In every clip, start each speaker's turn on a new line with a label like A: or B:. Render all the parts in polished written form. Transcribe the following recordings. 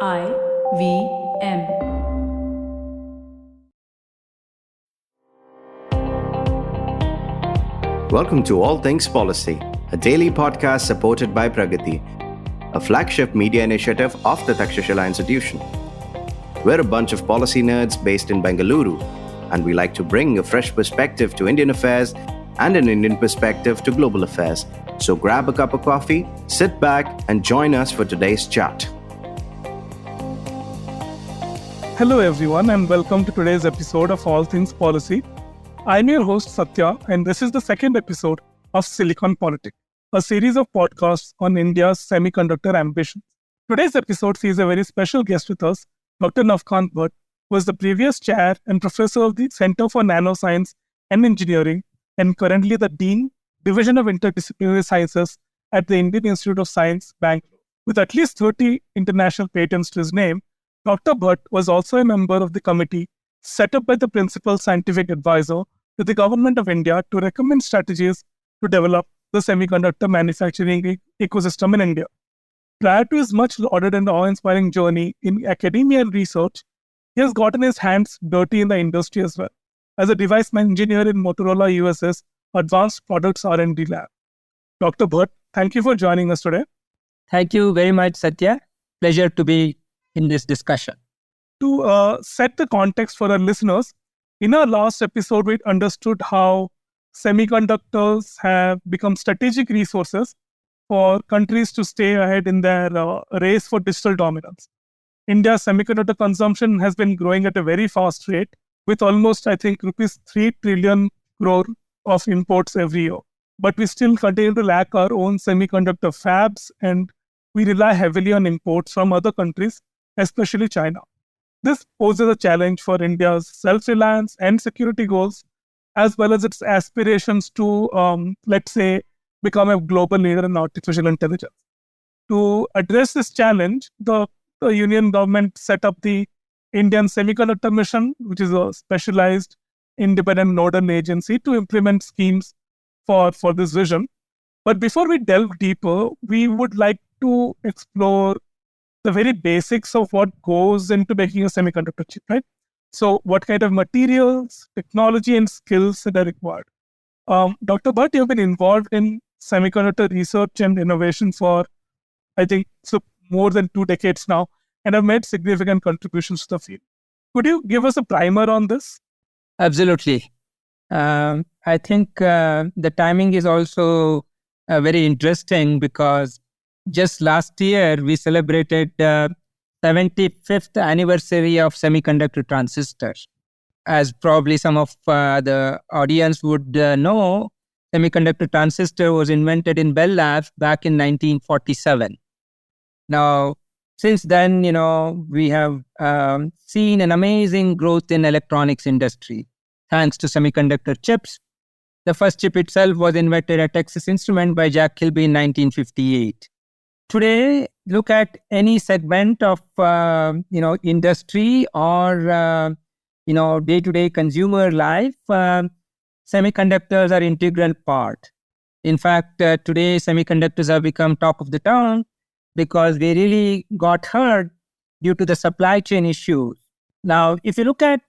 A: IVM.
B: Welcome to All Things Policy, a daily podcast supported by Pragati, a flagship media initiative of the Takshashila Institution. We're a bunch of policy nerds based in Bengaluru, and we like to bring a fresh perspective to Indian affairs and an Indian perspective to global affairs. So grab a cup of coffee, sit back, and join us for today's chat.
C: Hello everyone and welcome to today's episode of All Things Policy. I'm your host Satya and this is the second episode of Silicon Politics, a series of podcasts on India's semiconductor ambitions. Today's episode sees a very special guest with us, Dr. Navakanta Bhat, who is the previous chair and professor of the Center for Nanosciences and Engineering and currently the Dean, Division of Interdisciplinary Sciences at the Indian Institute of Science, Bangalore. With at least 30 international patents to his name, Dr. Bhat was also a member of the committee set up by the Principal Scientific Advisor to the Government of India to recommend strategies to develop the semiconductor manufacturing ecosystem in India. Prior to his much lauded and awe-inspiring journey in academia and research, he has gotten his hands dirty in the industry as well, as a device engineer in Motorola US's Advanced Products R&D Lab. Dr. Bhat, thank you for joining us today.
D: Thank you very much, Satya. Pleasure to be in this discussion.
C: To set the context for our listeners, in our last episode, we understood how semiconductors have become strategic resources for countries to stay ahead in their race for digital dominance. India's semiconductor consumption has been growing at a very fast rate, with almost, I think, rupees 3 trillion crore of imports every year. But we still continue to lack our own semiconductor fabs, and we rely heavily on imports from other countries, especially China. This poses a challenge for India's self-reliance and security goals, as well as its aspirations to, let's say, become a global leader in artificial intelligence. To address this challenge, the Union government set up the Indian Semiconductor Mission, which is a specialized independent nodal agency to implement schemes for this vision. But before we delve deeper, we would like to explore the very basics of what goes into making a semiconductor chip, right? So what kind of materials, technology, and skills that are required? Dr. Bhat, you've been involved in semiconductor research and innovation for, I think, more than 2 decades now, and have made significant contributions to the field. Could you give us a primer on this?
D: Absolutely. I think the timing is also very interesting because just last year, we celebrated the 75th anniversary of semiconductor transistors. As probably some of the audience would know, semiconductor transistor was invented in Bell Labs back in 1947. Now, since then, we have seen an amazing growth in electronics industry, thanks to semiconductor chips. The first chip itself was invented at Texas Instruments by Jack Kilby in 1958. Today, look at any segment of industry or day-to-day consumer life. Semiconductors are integral part. In fact, today semiconductors have become talk of the town because they really got hurt due to the supply chain issues. Now, if you look at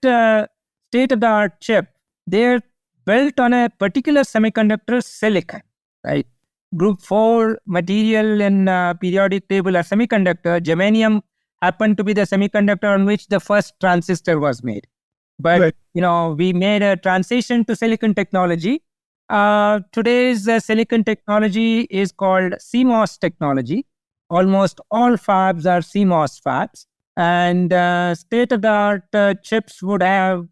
D: state-of-the-art chip, they're built on a particular semiconductor silicon, right? Group 4 material in periodic table are semiconductor. Germanium happened to be the semiconductor on which the first transistor was made. But,
C: Right.
D: We made a transition to silicon technology. Today's silicon technology is called CMOS technology. Almost all fabs are CMOS fabs. And state-of-the-art chips would have,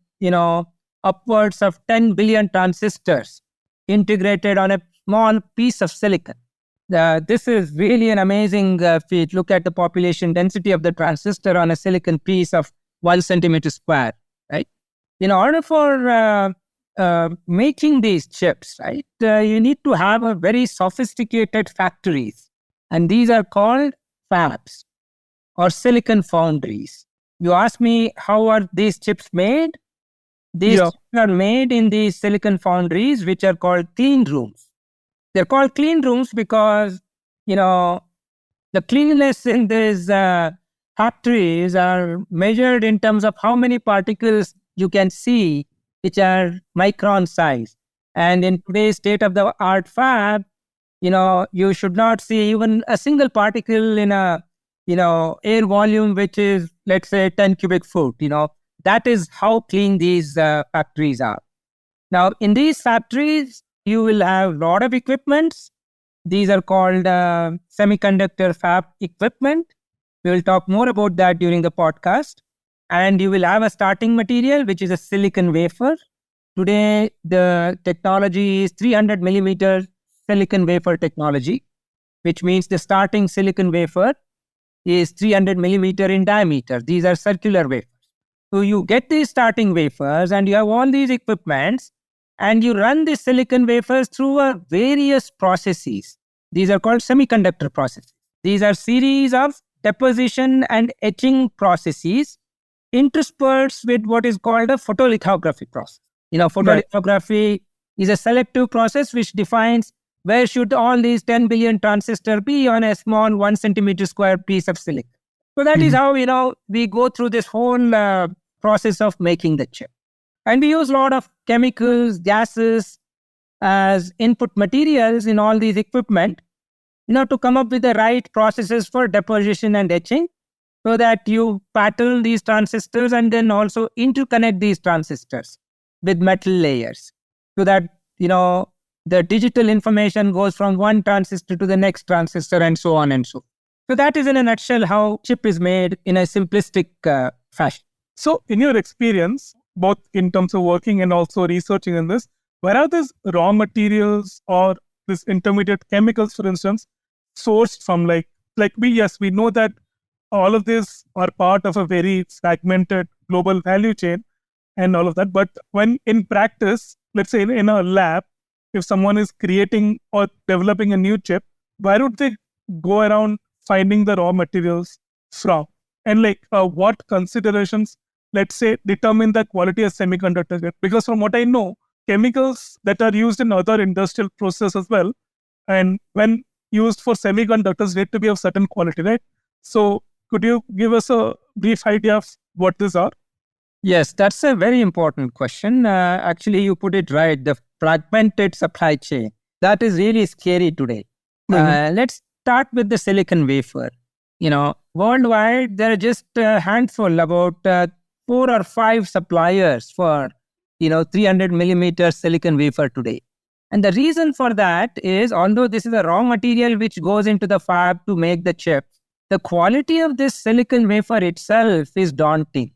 D: upwards of 10 billion transistors integrated on a small piece of silicon. This is really an amazing feat. Look at the population density of the transistor on a silicon piece of 1 centimeter square, right? In order for making these chips, right, you need to have a very sophisticated factories. And these are called fabs or silicon foundries. You ask me, how are these chips made? These chips are made in these silicon foundries, which are called clean rooms. They're called clean rooms because, the cleanliness in these factories are measured in terms of how many particles you can see, which are micron size. And in today's state-of-the-art fab, you should not see even a single particle in a, air volume, which is, let's say, 10 cubic foot. That is how clean these factories are. Now, in these factories, you will have a lot of equipments. These are called semiconductor fab equipment. We will talk more about that during the podcast. And you will have a starting material, which is a silicon wafer. Today, the technology is 300 millimeter silicon wafer technology, which means the starting silicon wafer is 300 millimeter in diameter. These are circular wafers. So you get these starting wafers and you have all these equipments and you run the silicon wafers through various processes. These are called semiconductor processes. These are series of deposition and etching processes interspersed with what is called a photolithography process. Photolithography is a selective process which defines where should all these 10 billion transistors be on a small 1 centimeter square piece of silicon. So that is how, we go through this whole process of making the chip. And we use a lot of chemicals, gases as input materials in all these equipment, to come up with the right processes for deposition and etching so that you pattern these transistors and then also interconnect these transistors with metal layers so that, the digital information goes from one transistor to the next transistor and so on and so on. So that is in a nutshell how chip is made in a simplistic fashion.
C: So in your experience, both in terms of working and also researching in this, where are these raw materials or this intermediate chemicals, for instance, sourced from? Like we know that all of these are part of a very fragmented global value chain and all of that. But when in practice, let's say in a lab, if someone is creating or developing a new chip, where would they go around finding the raw materials from? And what considerations, let's say, determine the quality of semiconductors? Because from what I know, chemicals that are used in other industrial processes as well, and when used for semiconductors, need to be of certain quality, right? So could you give us a brief idea of what these are?
D: Yes, that's a very important question. Actually, you put it right. The fragmented supply chain, that is really scary today. Let's start with the silicon wafer. Worldwide, there are just a handful, about 4 or 5 suppliers for, 300 millimeter silicon wafer today. And the reason for that is, although this is a raw material which goes into the fab to make the chip, the quality of this silicon wafer itself is daunting.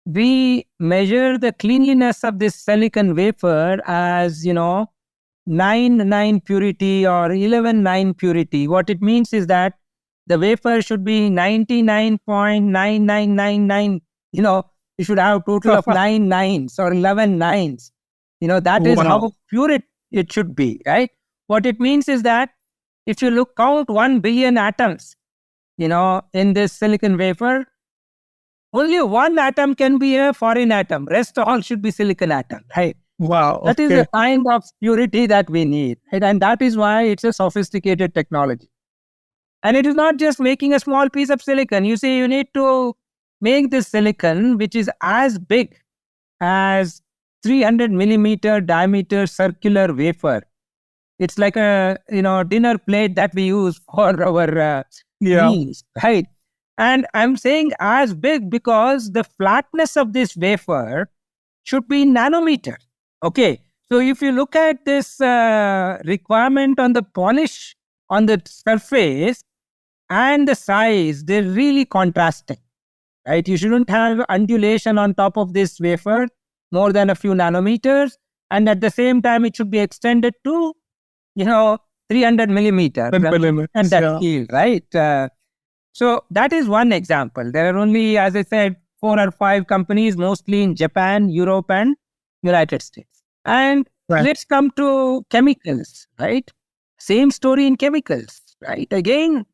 D: We measure the cleanliness of this silicon wafer as, 9-9 purity or 11-9 purity. What it means is that the wafer should be 99.9999. You should have a total of 9 nines or 11 nines. That is how pure it should be, right? What it means is that if you count 1 billion atoms, in this silicon wafer, only one atom can be a foreign atom. Rest all should be silicon atom, right?
C: Wow.
D: That is the kind of purity that we need. Right? And that is why it's a sophisticated technology. And it is not just making a small piece of silicon. You see, you need to make this silicon, which is as big as 300 millimeter diameter circular wafer. It's like a, dinner plate that we use for our meals, right? And I'm saying as big because the flatness of this wafer should be nanometer. Okay. So if you look at this requirement on the polish on the surface and the size, they're really contrasting, right? You shouldn't have undulation on top of this wafer more than a few nanometers. And at the same time, it should be extended to, 300 millimeter. And that field, right? So that is one example. There are only, as I said, 4 or 5 companies, mostly in Japan, Europe, and United States. And let's come to chemicals, right? Same story in chemicals, right? Again,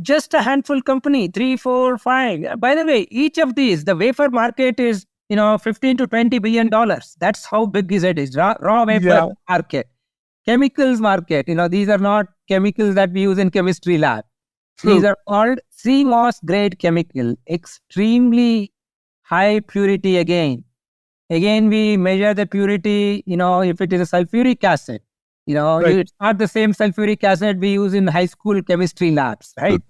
D: just a handful company, 3, 4, 5. By the way, each of these, the wafer market is, 15 to 20 billion dollars. That's how big it is. Raw wafer market. Chemicals market, these are not chemicals that we use in chemistry lab. These are called CMOS grade chemical, extremely high purity again. Again, we measure the purity, if it is a sulfuric acid,
C: Right.
D: it's not the same sulfuric acid we use in high school chemistry labs, right?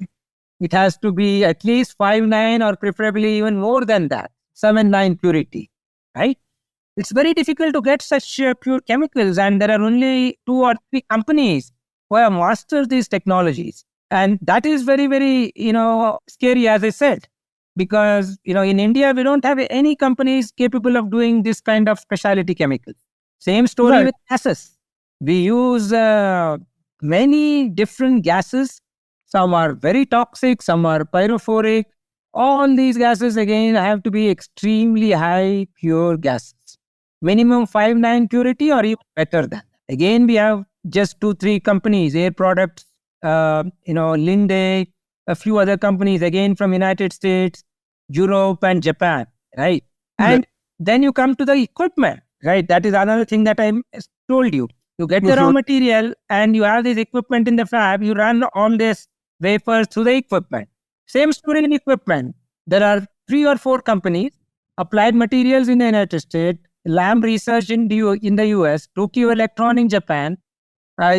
D: It has to be at least 5.9 or preferably even more than that, 7.9 purity, right? It's very difficult to get such pure chemicals, and there are only 2 or 3 companies who have mastered these technologies. And that is very, very, scary, as I said, because, in India, we don't have any companies capable of doing this kind of specialty chemicals. Same story
C: Right.
D: with gases. We use many different gases. Some are very toxic, some are pyrophoric. All these gases, again, have to be extremely high pure gases. Minimum 5.9 purity or even better than that. Again, we have just 2-3 companies, Air Products, Linde, a few other companies, again from United States, Europe and Japan, right? And then you come to the equipment, right? That is another thing that I told you. You get the raw material and you have this equipment in the fab, you run all this wafers through the equipment. Same story in equipment. There are 3 or 4 companies, Applied Materials in the United States, Lam Research in the US, Tokyo Electron in Japan.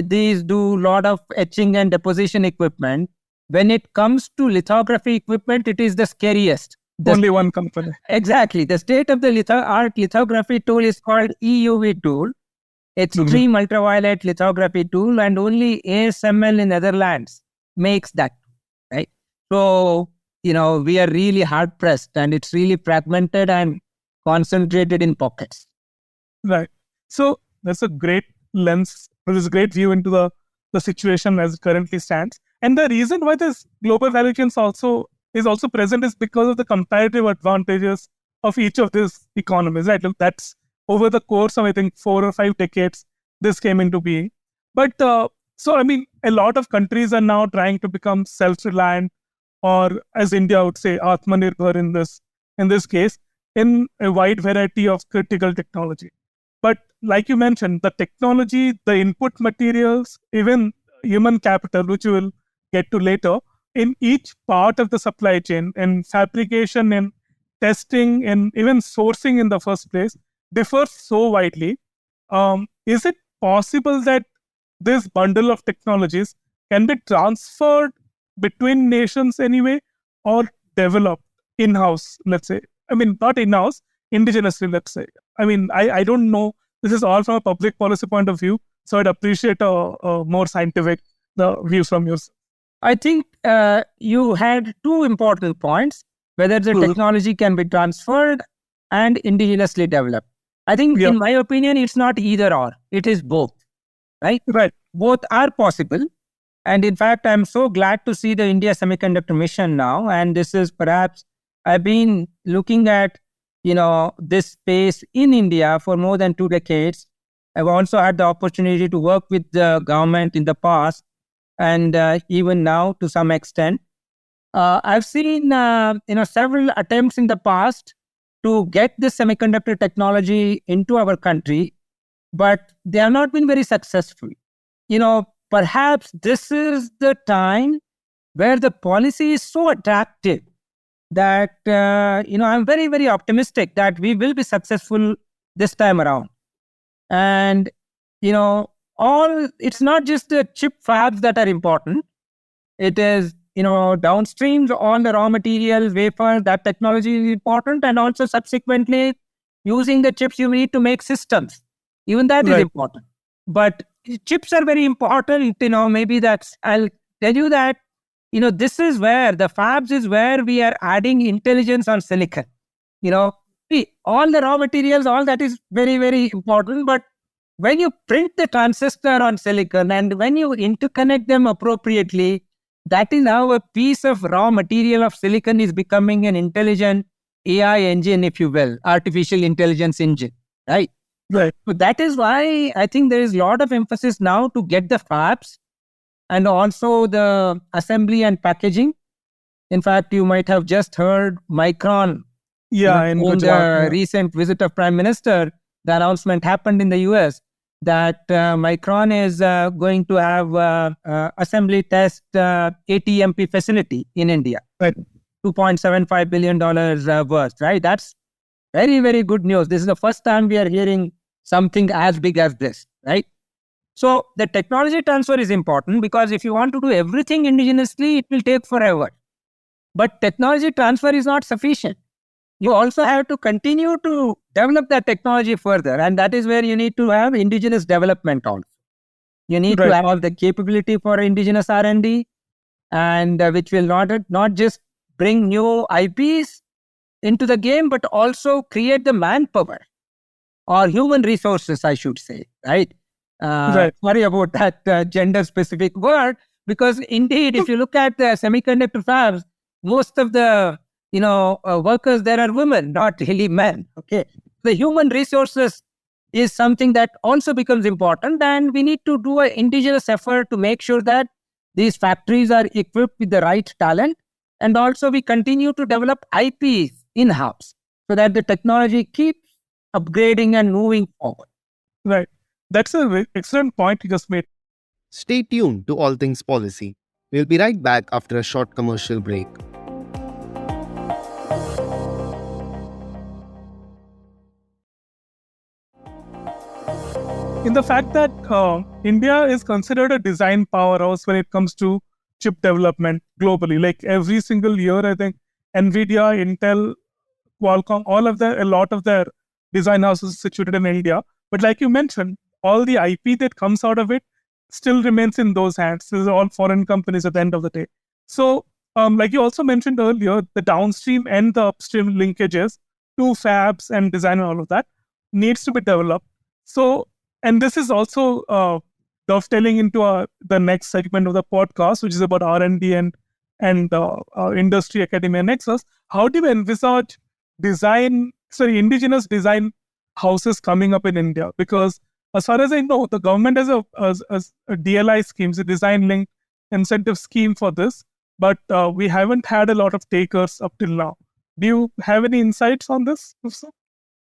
D: These do a lot of etching and deposition equipment. When it comes to lithography equipment, it is the scariest.
C: Only one company.
D: Exactly. The state of the art lithography tool is called EUV tool, extreme ultraviolet lithography tool, and only ASML in Netherlands makes that, right? So, we are really hard pressed, and it's really fragmented and concentrated in pockets.
C: Right. So that's a great lens, there's a great view into the situation as it currently stands. And the reason why this global value chain is also present is because of the comparative advantages of each of these economies, right? That's over the course of, I think, 4 or 5 decades, this came into being. But so, I mean, a lot of countries are now trying to become self-reliant, or as India would say, Atmanirbhar in this case, in a wide variety of critical technology. But like you mentioned, the technology, the input materials, even human capital, which we will get to later, in each part of the supply chain, and fabrication and testing and even sourcing in the first place, differs so widely. Is it possible that this bundle of technologies can be transferred between nations anyway, or developed in-house, let's say? I mean, not in-house, indigenously, let's say. I mean, I don't know. This is all from a public policy point of view. So I'd appreciate a more scientific view from yours.
D: I think you had 2 important points, whether the technology can be transferred and indigenously developed. I think, in my opinion, it's not either or. It is both, right?
C: Right.
D: Both are possible. And in fact, I'm so glad to see the India Semiconductor Mission now. And this is perhaps, I've been looking at, this space in India for more than 2 decades. I've also had the opportunity to work with the government in the past, and even now to some extent. I've seen, several attempts in the past to get this semiconductor technology into our country, but they have not been very successful. Perhaps this is the time where the policy is so attractive that, I'm very, very optimistic that we will be successful this time around. And, it's not just the chip fabs that are important. It is, downstream, all the raw materials, wafer, that technology is important. And also subsequently, using the chips you need to make systems. Even that is important. But chips are very important. Maybe I'll tell you that, this is where the fabs is where we are adding intelligence on silicon. See, all the raw materials, all that is very, very important. But when you print the transistor on silicon and when you interconnect them appropriately, that is how a piece of raw material of silicon is becoming an intelligent AI engine, if you will, artificial intelligence engine, right?
C: Right.
D: So that is why I think there is a lot of emphasis now to get the fabs and also the assembly and packaging. In fact, you might have just heard Micron.
C: In
D: the recent visit of Prime Minister, the announcement happened in the US. that Micron is going to have assembly test ATMP facility in India.
C: Right.
D: $2.75 billion worth, right? That's very, very good news. This is the first time we are hearing something as big as this, right? So the technology transfer is important because if you want to do everything indigenously, it will take forever. But technology transfer is not sufficient. You also have to continue to develop that technology further. And that is where you need to have indigenous development also. You need to have the capability for indigenous R&D, and which will not just bring new IPs into the game, but also create the manpower or human resources, I should say, right? Sorry about that gender-specific word, because indeed, if you look at the semiconductor fabs, most of the workers there are women, not really men. Okay, the human resources is something that also becomes important, and we need to do an indigenous effort to make sure that these factories are equipped with the right talent, and also we continue to develop IPs in-house so that the technology keeps upgrading and moving forward.
C: Right. That's an excellent point you just made.
A: Stay tuned to All Things Policy. We'll be right back after a short commercial break.
C: In the fact that India is considered a design powerhouse when it comes to chip development globally. Like every single year, I think NVIDIA, Intel, Qualcomm, a lot of their design houses situated in India. But like you mentioned, all the IP that comes out of it still remains in those hands. These are all foreign companies at the end of the day. So, like you also mentioned earlier, the downstream and the upstream linkages to fabs and design and all of that needs to be developed. So, and this is also dovetailing into the next segment of the podcast, which is about R&D and industry, academia nexus. How do you envisage indigenous design houses coming up in India? Because as far as I know, the government has a DLI scheme, a design-linked incentive scheme for this, but we haven't had a lot of takers up till now. Do you have any insights on this, Professor?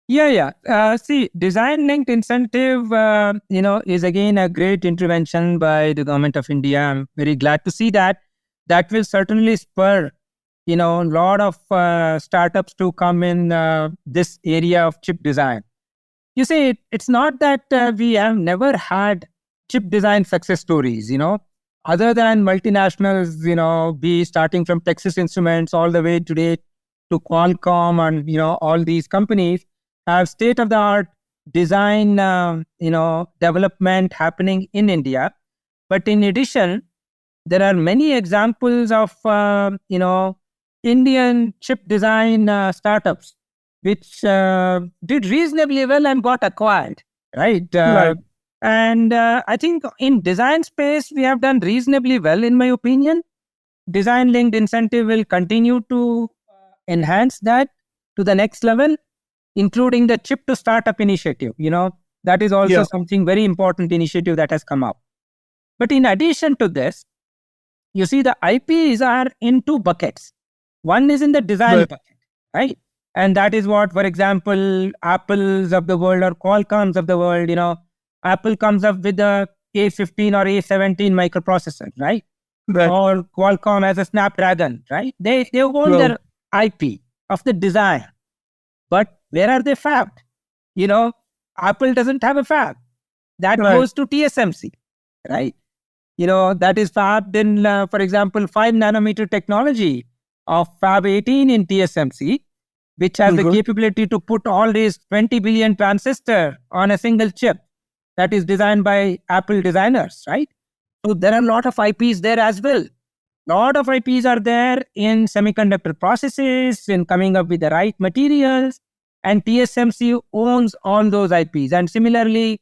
D: Yeah. See, design-linked incentive, is again a great intervention by the government of India. I'm very glad to see that. That will certainly spur, a lot of startups to come in this area of chip design. You see, it's not that we have never had chip design success stories, other than multinationals, be starting from Texas Instruments all the way today to Qualcomm and, all these companies have state-of-the-art design, development happening in India. But in addition, there are many examples of, Indian chip design startups which did reasonably well and got acquired, right? And I think in design space, we have done reasonably well, in my opinion. Design-linked incentive will continue to enhance that to the next level, including the chip to startup initiative. That is also something very important initiative that has come up. But in addition to this, you see the IPs are in two buckets. One is in the design bucket, right? And that is what, for example, Apples of the world or Qualcomms of the world, Apple comes up with the A15 or A17 microprocessor, right? Or Qualcomm has a Snapdragon, right? They own their IP of the design. But where are they fabbed? Apple doesn't have a fab. That goes to TSMC, right? That is fabbed in, for example, 5 nanometer technology of Fab 18 in TSMC, which has the capability to put all these 20 billion transistors on a single chip that is designed by Apple designers, right? So there are a lot of IPs there as well. A lot of IPs are there in semiconductor processes, in coming up with the right materials, and TSMC owns all those IPs. And similarly,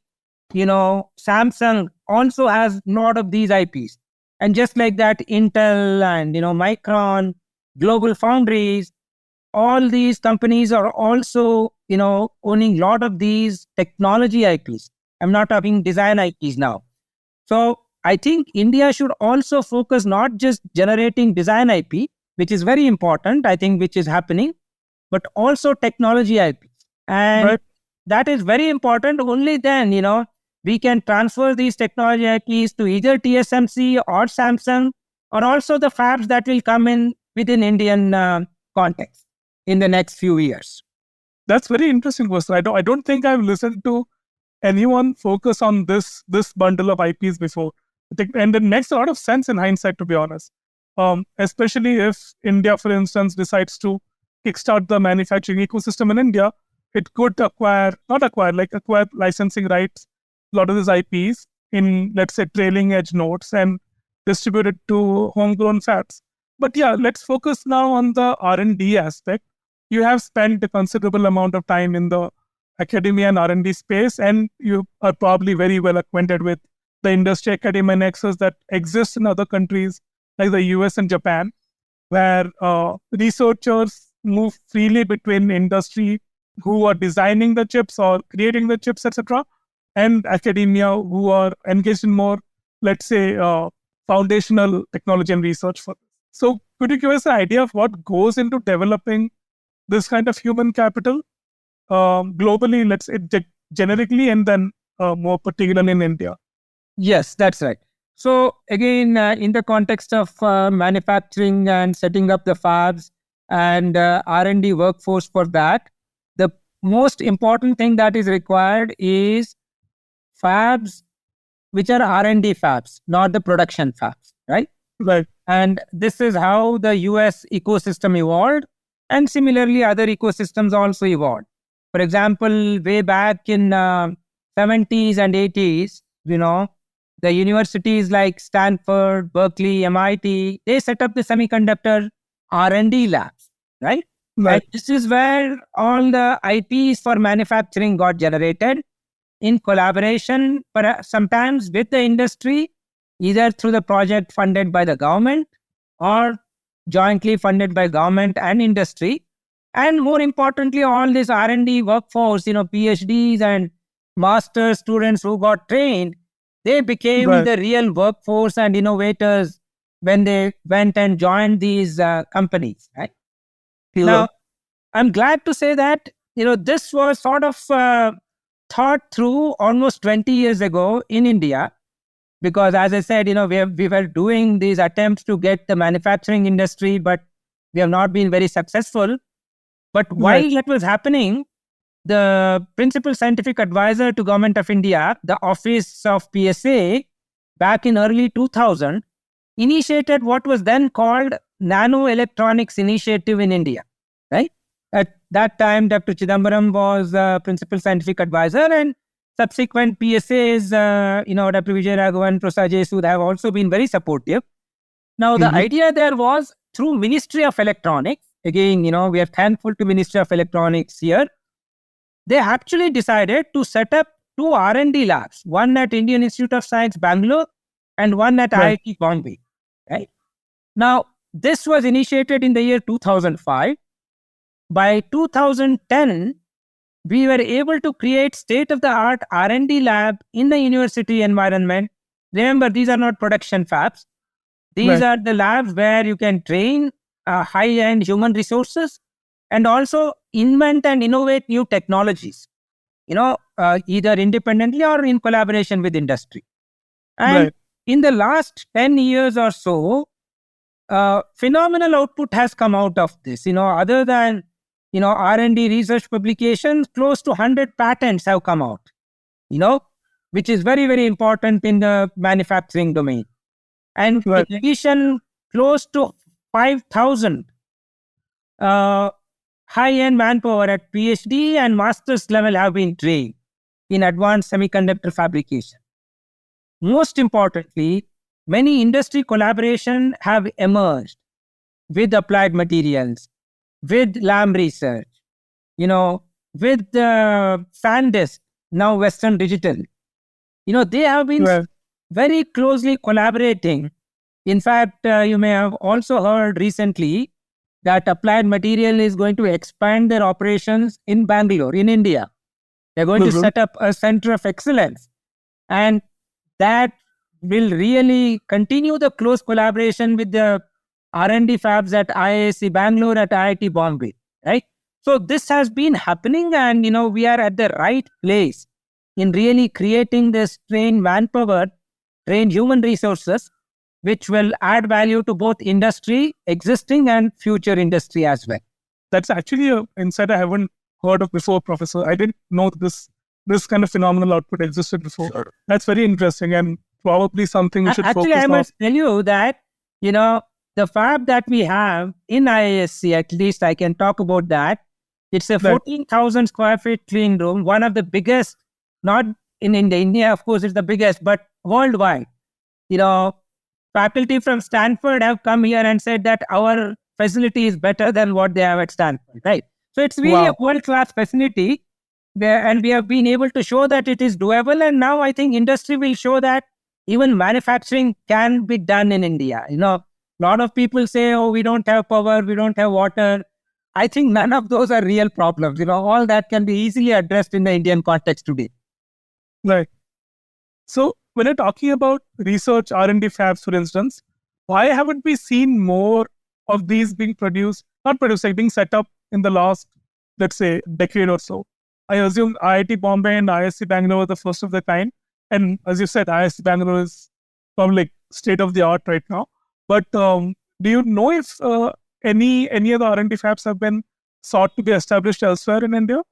D: Samsung also has a lot of these IPs. And just like that, Intel and, Micron, Global Foundries, all these companies are also, owning a lot of these technology IPs. I'm not talking design IPs now. So I think India should also focus not just generating design IP, which is very important, I think, which is happening, but also technology IP. And that is very important. Only then, we can transfer these technology IPs to either TSMC or Samsung, or also the fabs that will come in within Indian context in the next few years.
C: That's very interesting, Buster. I don't think I've listened to anyone focus on this bundle of IPs before. And it makes a lot of sense in hindsight, to be honest. Especially if India, for instance, decides to kickstart the manufacturing ecosystem in India, it could acquire licensing rights, a lot of these IPs in, let's say, trailing edge nodes and distribute it to homegrown fabs. But yeah, let's focus now on the R&D aspect. You have spent a considerable amount of time in the academia and R&D space, and you are probably very well acquainted with the industry academia nexus that exists in other countries like the US and Japan, where researchers move freely between industry who are designing the chips or creating the chips, etc., and academia who are engaged in more, let's say, foundational technology and research for this. So could you give us an idea of what goes into developing this kind of human capital globally, let's say generically, and then more particularly in India?
D: Yes, that's right. So again, in the context of manufacturing and setting up the fabs and R&D workforce for that, the most important thing that is required is fabs, which are R&D fabs, not the production fabs, right?
C: Right.
D: And this is how the US ecosystem evolved. And similarly, other ecosystems also evolved. For example, way back in 70s and 80s, the universities like Stanford, Berkeley, MIT, they set up the semiconductor R&D labs, right?
C: Right.
D: And this is where all the IPs for manufacturing got generated in collaboration, sometimes with the industry, either through the project funded by the government or jointly funded by government and industry. And more importantly, all this R&D workforce, PhDs and master students who got trained, they became the real workforce and innovators when they went and joined these companies, right?
C: Yeah.
D: Now, I'm glad to say that, this was sort of thought through almost 20 years ago in India, because as I said, we were doing these attempts to get the manufacturing industry, but we have not been very successful. But while that was happening, the principal scientific advisor to Government of India, the office of PSA, back in early 2000, initiated what was then called Nano Electronics Initiative in India, right? At that time, Dr. Chidambaram was principal scientific advisor, and subsequent PSAs, Dr. Vijay Raghavan, Prasad Jesud have also been very supportive. Now, the idea there was through Ministry of Electronics. Again, we are thankful to Ministry of Electronics here. They actually decided to set up 2 R&D labs, one at Indian Institute of Science, Bangalore, and one at IIT Bombay, right? Now, this was initiated in the year 2005. By 2010, we were able to create state-of-the-art R&D lab in the university environment. Remember, these are not production fabs. These are the labs where you can train high-end human resources and also invent and innovate new technologies, either independently or in collaboration with industry. And in the last 10 years or so, phenomenal output has come out of this. Other than R&D research publications, close to 100 patents have come out, which is very, very important in the manufacturing domain. And in addition, close to 5,000 high-end manpower at PhD and master's level have been trained in advanced semiconductor fabrication. Most importantly, many industry collaboration have emerged with applied materials, with Lam Research, with SanDisk, now Western Digital. They have been very closely collaborating. In fact, you may have also heard recently that Applied Material is going to expand their operations in Bangalore, in India. They're going to set up a center of excellence. And that will really continue the close collaboration with the R&D fabs at IISc Bangalore, at IIT Bombay, right? So this has been happening, and we are at the right place in really creating this trained manpower, trained human resources, which will add value to both industry, existing and future industry as well.
C: That's actually an insight I haven't heard of before, Professor. I didn't know this kind of phenomenal output existed before.
A: Sure.
C: That's very interesting and probably something we should
D: Actually,
C: focus
D: I
C: on.
D: must tell you that, the fab that we have in IISc, at least I can talk about that. It's a
C: Right.
D: 14,000 square feet clean room, one of the biggest, not in India, of course, it's the biggest, but worldwide. Faculty from Stanford have come here and said that our facility is better than what they have at Stanford, right? So it's really a world-class facility there, and we have been able to show that it is doable. And now I think industry will show that even manufacturing can be done in India. A lot of people say, oh, we don't have power, we don't have water. I think none of those are real problems. All that can be easily addressed in the Indian context today.
C: Right. So when you're talking about research R&D fabs, for instance, why haven't we seen more of these being being set up in the last, let's say, decade or so? I assume IIT Bombay and IISc Bangalore were the first of the kind. And as you said, IISc Bangalore is probably like state of the art right now. But do you know if any of the R&D fabs have been sought to be established elsewhere in India?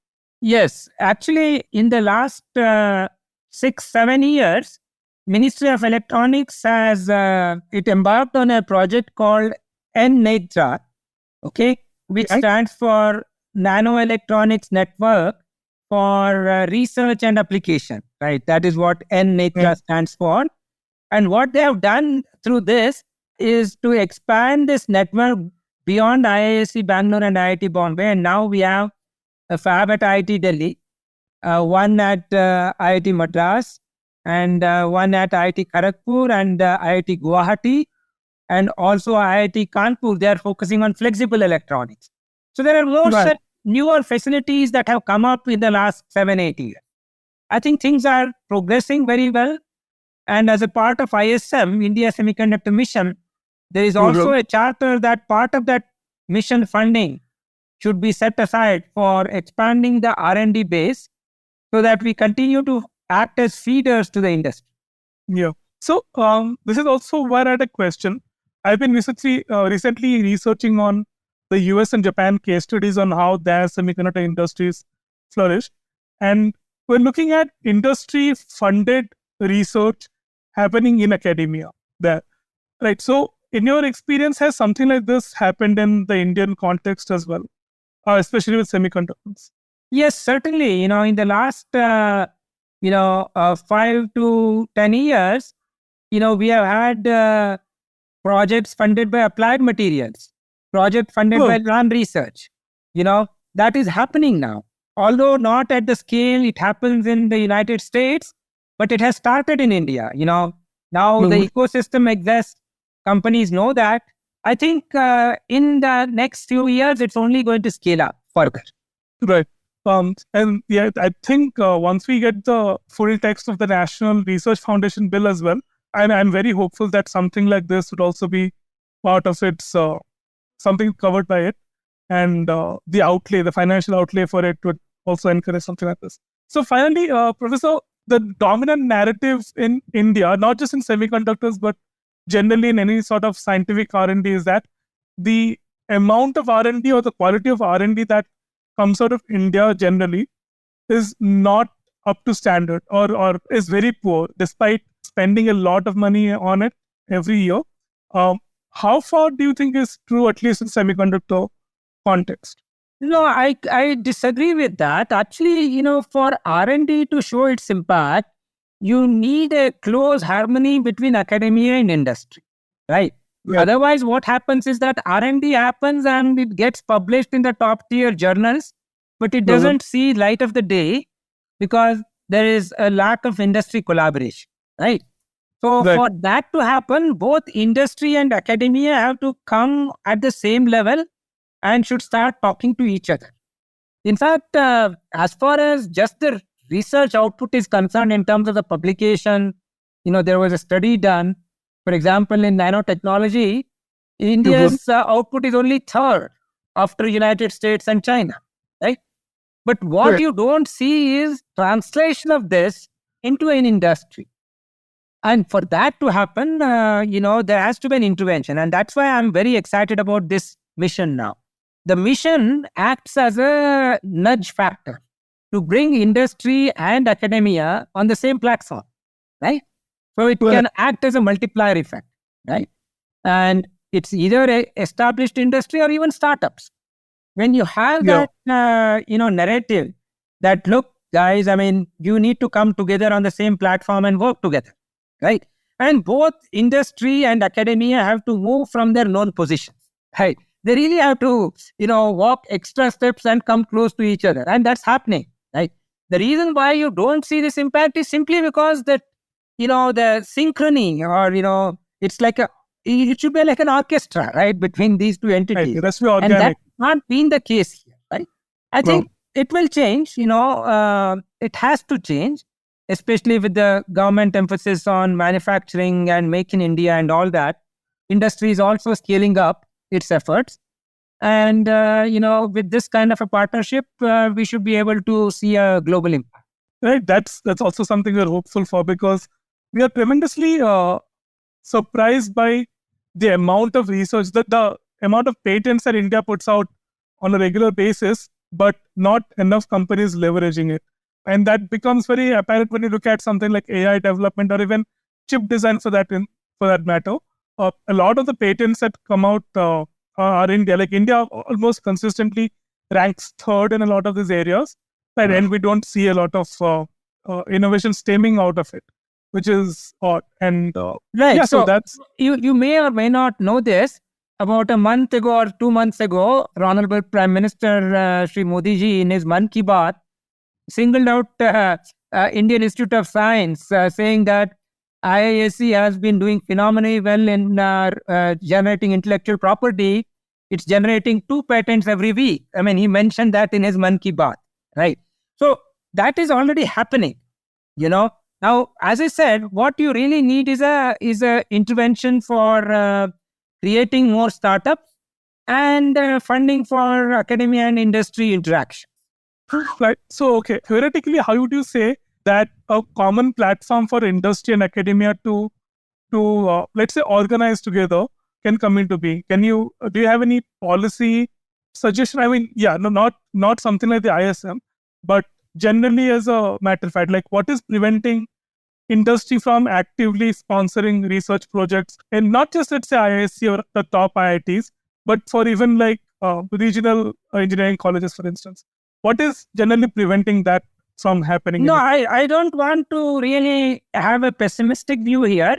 D: Yes, actually, in the last 6-7 years, Ministry of Electronics has it embarked on a project called NNETRA, which stands for Nano Electronics Network for Research and Application, right? That is what NNETRA stands for. And what they have done through this is to expand this network beyond IISc Bangalore and IIT Bombay. And now we have a fab at IIT Delhi, one at IIT Madras, and one at IIT Kharagpur and IIT Guwahati, and also IIT Kanpur. They are focusing on flexible electronics. So there are more such newer facilities that have come up in the last 7-8 years. I think things are progressing very well. And as a part of ISM, India Semiconductor Mission, there is also a charter that part of that mission funding should be set aside for expanding the R&D base so that we continue to act as feeders to the industry.
C: Yeah. So this is also where I had a question. I've been recently researching on the US and Japan case studies on how their semiconductor industries flourish. And we're looking at industry-funded research happening in academia there. Right. So in your experience, has something like this happened in the Indian context as well, especially with semiconductors?
D: Yes, certainly. In the last 5 to 10 years, we have had projects funded by Applied Materials, project funded by Run Research. That is happening now. Although not at the scale it happens in the United States, but it has started in India. Now the ecosystem exists. Companies know that. I think in the next few years, it's only going to scale up further.
C: Right. And yeah, I think once we get the full text of the National Research Foundation bill as well, I'm very hopeful that something like this would also be part of its something covered by it, and the financial outlay for it would also encourage something like this. So finally, Professor, the dominant narrative in India, not just in semiconductors, but generally in any sort of scientific R&D, is that the amount of R&D or the quality of R&D that comes out of India generally is not up to standard or is very poor, despite spending a lot of money on it every year. How far do you think is true, at least in semiconductor context?
D: No, I disagree with that. Actually, for R&D to show its impact, you need a close harmony between academia and industry, right? Yeah. Otherwise, what happens is that R&D happens and it gets published in the top tier journals, but it doesn't see light of the day because there is a lack of industry collaboration, right? So for that to happen, both industry and academia have to come at the same level and should start talking to each other. In fact, as far as just the research output is concerned in terms of the publication, there was a study done, for example, in nanotechnology, India's output is only third after United States and China, right? But what
C: Correct.
D: you don't see is translation of this into an industry. And for that to happen, there has to be an intervention. And that's why I'm very excited about this mission now. The mission acts as a nudge factor to bring industry and academia on the same platform, right? So it can act as a multiplier effect, right? And it's either a established industry or even startups. When you have that, narrative that, look, guys, you need to come together on the same platform and work together, right? And both industry and academia have to move from their known positions, right? They really have to, walk extra steps and come close to each other. And that's happening, right? The reason why you don't see this impact is simply because that, the synchrony or, it's like it should be like an orchestra, right? Between these two entities.
C: Right. That's organic.
D: And that's not been the case here, right? I think it will change, it has to change, especially with the government emphasis on manufacturing and make in India and all that. Industry is also scaling up its efforts. And, with this kind of a partnership, we should be able to see a global impact.
C: Right. That's also something we're hopeful for, because we are tremendously surprised by the amount of research, the amount of patents that India puts out on a regular basis, but not enough companies leveraging it. And that becomes very apparent when you look at something like AI development or even chip design for that matter. A lot of the patents that come out are India. Like India almost consistently ranks third in a lot of these areas, right? And we don't see a lot of innovation stemming out of it, which is odd. And
D: right.
C: Yeah,
D: so
C: that's
D: you may or may not know this. About a month ago or 2 months ago, Honorable Prime Minister Shri Modi ji in his Mann Ki Baat singled out Indian Institute of Science, saying that IISc has been doing phenomenally well in generating intellectual property. It's generating 2 patents every week. He mentioned that in his Mann Ki Baat, right? So that is already happening, Now, as I said, what you really need is a intervention for creating more startups and funding for academia and industry interaction.
C: right. So, okay, theoretically, how would you say that a common platform for industry and academia to let's say organize together can come into being? Do you have any policy suggestion? Not something like the ISM, but generally as a matter of fact, like what is preventing industry from actively sponsoring research projects, and not just, let's say, IISc or the top IITs, but for even like regional engineering colleges, for instance? What is generally preventing that from happening?
D: No, I don't want to really have a pessimistic view here.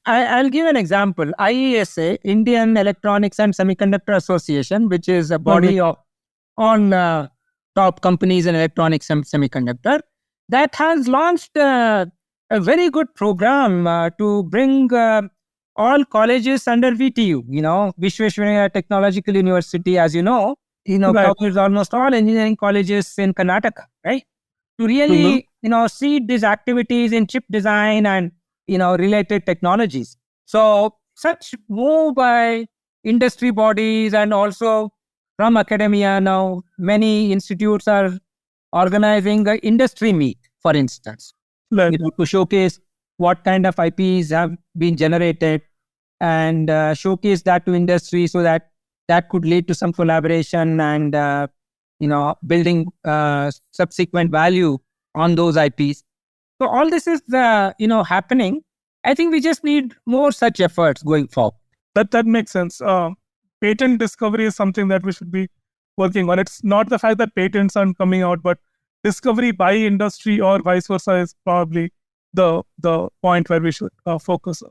D: I'll give an example. IESA, Indian Electronics and Semiconductor Association, which is a body of all top companies in electronics and semiconductor, that has launched a very good program to bring all colleges under VTU. Vishweshwaraya Technological University, as right, covers almost all engineering colleges in Karnataka, right? To really, seed these activities in chip design and, related technologies. So such move by industry bodies and also from academia now, many institutes are organizing an industry meet, for instance, to showcase what kind of IPs have been generated and showcase that to industry, so that could lead to some collaboration and, building subsequent value on those IPs. So all this is, happening. I think we just need more such efforts going forward.
C: That makes sense. Patent discovery is something that we should be working on. It's not the fact that patents aren't coming out, but discovery by industry or vice versa is probably the point where we should focus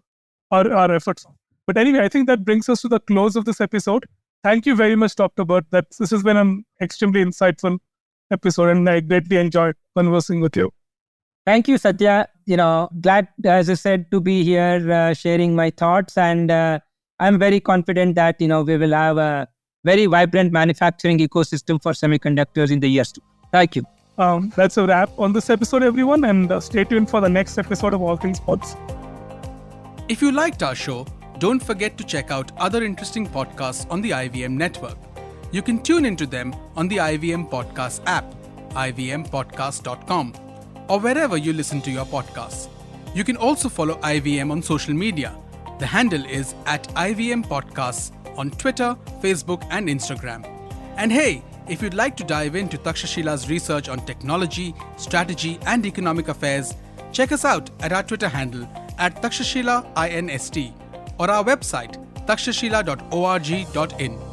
C: our efforts on. But anyway, I think that brings us to the close of this episode. Thank you very much, Dr. Bhat. This has been an extremely insightful episode, and I greatly enjoyed conversing with you.
D: Thank you, Satya. Glad, as I said, to be here sharing my thoughts, and I'm very confident that, we will have a very vibrant manufacturing ecosystem for semiconductors in the years to come. Thank you.
C: That's a wrap on this episode, everyone, and stay tuned for the next episode of All Things Pods.
E: If you liked our show, don't forget to check out other interesting podcasts on the IVM network. you can tune into them on the IVM Podcast app, ivmpodcast.com, or wherever you listen to your podcasts. You can also follow IVM on social media. The handle is @IVM Podcasts on Twitter, Facebook, and Instagram. And hey, if you'd like to dive into Takshashila's research on technology, strategy, and economic affairs, check us out at our Twitter handle @TakshashilaINST or our website takshashila.org.in.